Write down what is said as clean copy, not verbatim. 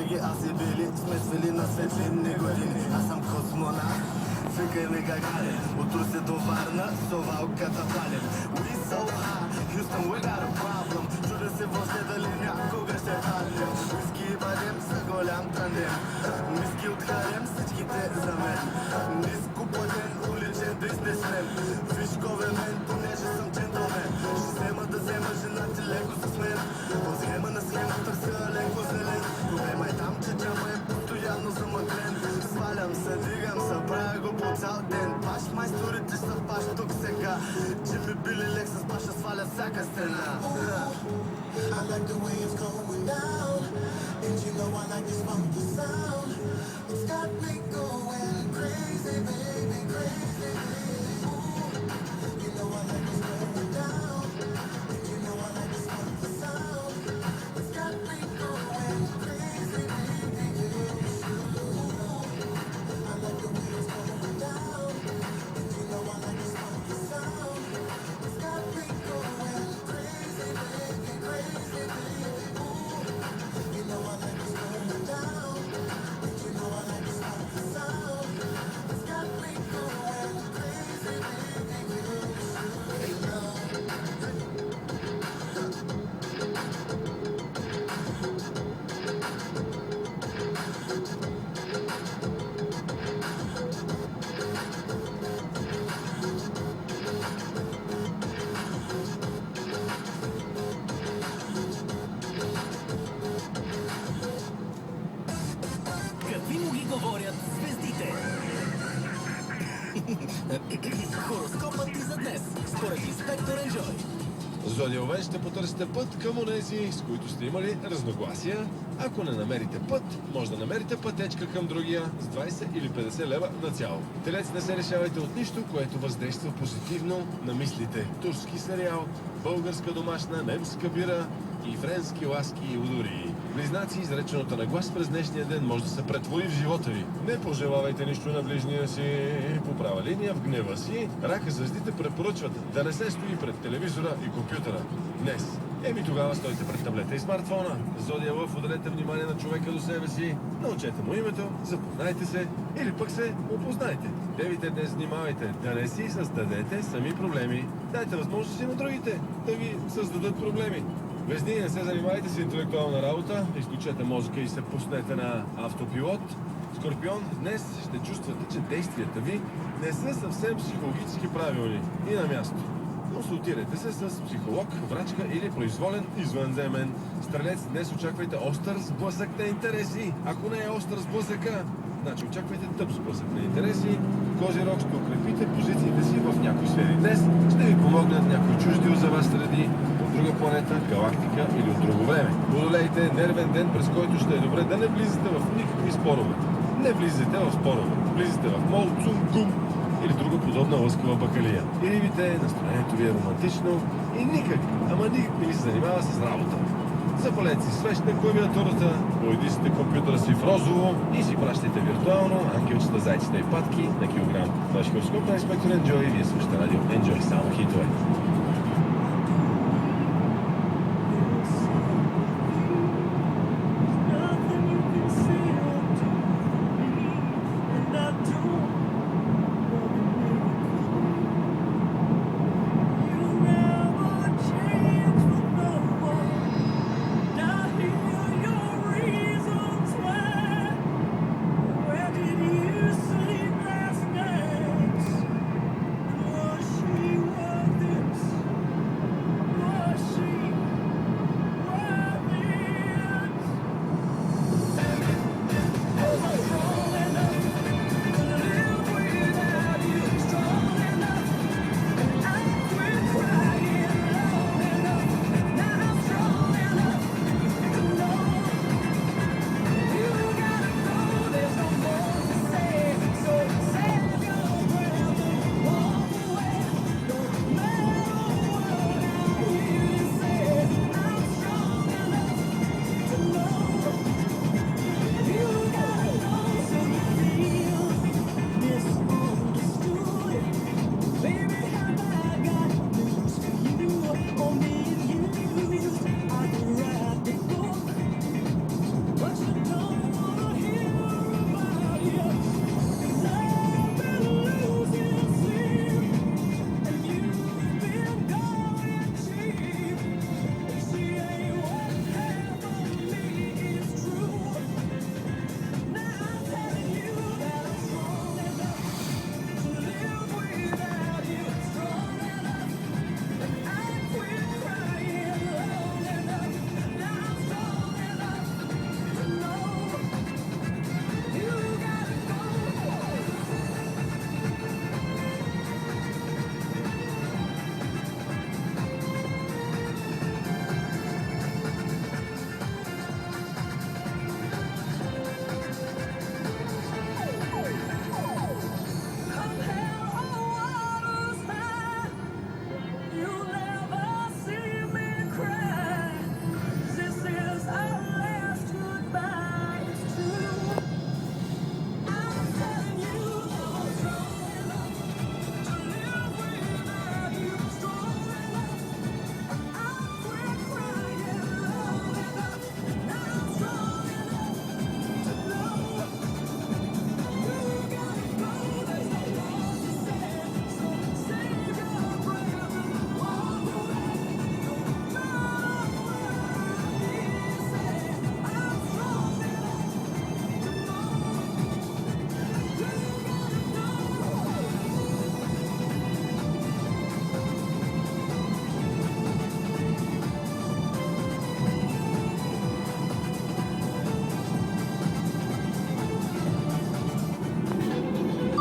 винаги аз и били сме свели на светлинни години. Аз съм космонавт, свикай ми Гагарин. От Русе до Варна, совалката палим. We so high, Houston we got a problem. Чудя се въобще дали някога ще паднем. Виски и бадем за голям тандем. Миски от харем, всичките за мен. Ниско платен, уличен бизнесмен. Фишкове мен, понеже съм джентлмен. Ще взема да взема жена ти леко с мен. По схема на схема търся леко зелен. Проблема е там, че джама е постоянно замъглен. Свалям се, дигам се, правя го по цял ден. Баш майсторите са баш тук сега. Че ми били лек с баша сваля всяка стена. I like the way it's going down, and you know I like this funky sound. It's got me going crazy, baby, crazy. Ooh, you know I like this going down, and you know I like this funky sound. It's got me going crazy, baby. Ooh, I like the way it's going down, and you know I like this funky sound. It's got me going crazy, baby, crazy, baby. Ooh, you know I like this going down, and you know I like this funky sound. It's got me going crazy, baby, Какви му ги говорят звездите? Хороскопът ти за днес, според инспектор Енджой. Зодиове ще потърсите път към онези, с които сте имали разногласия. Ако не намерите път, може да намерите пътечка към другия с 20 или 50 лева на цяло. Телец, не се решавайте от нищо, което въздейства позитивно на мислите. Турски сериал, българска домашна, немска бира и френски ласки и удори. Близнаци, изреченото на глас през днешния ден може да се претвори в живота ви. Не пожелавайте нищо на ближния си по права линия в гнева си. Рака, звездите препоръчват да не се стои пред телевизора и компютъра днес. Тогава стойте пред таблета и смартфона. Зодия Лъв, отделете внимание на човека до себе си, научете му името, запознайте се или пък се опознайте. Девите, днес внимавайте да не си създадете сами проблеми. Дайте възможност и на другите да ви създадат проблеми. Везни, не се занимайте с интелектуална работа, изключете мозъка и се пуснете на автопилот. Скорпион, днес ще чувствате, че действията ви не са съвсем психологически правилни и на място. Консултирайте се с психолог, врачка или произволен извънземен. Стрелец, днес очаквайте остър сблъсък на интереси. Ако не е остър сблъсъка, значи очаквайте тъп сблъсък на интереси. Козирог, ще укрепите позициите си в някои сфери. Днес ще ви помогнат някои чужди за вас среди, от друга планета, галактика или от друго време. Водолейте, нервен ден, през който ще е добре да не влизате в никакви спорове. Не влизате в спорове. Влизате в мол, цум, гум или друга подобна лъскава бакалия. И рибите, настроението ви е романтично и никак, ама никак не ви се занимава с работа. Запалете си свещна клавиатурата, поедисите компютъра си в розово и си пращайте виртуално ангелчета, зайците и патки на килограм. Ваш хороскоп на инспектор Енджой и вие слушате радио Енджой, само хитове.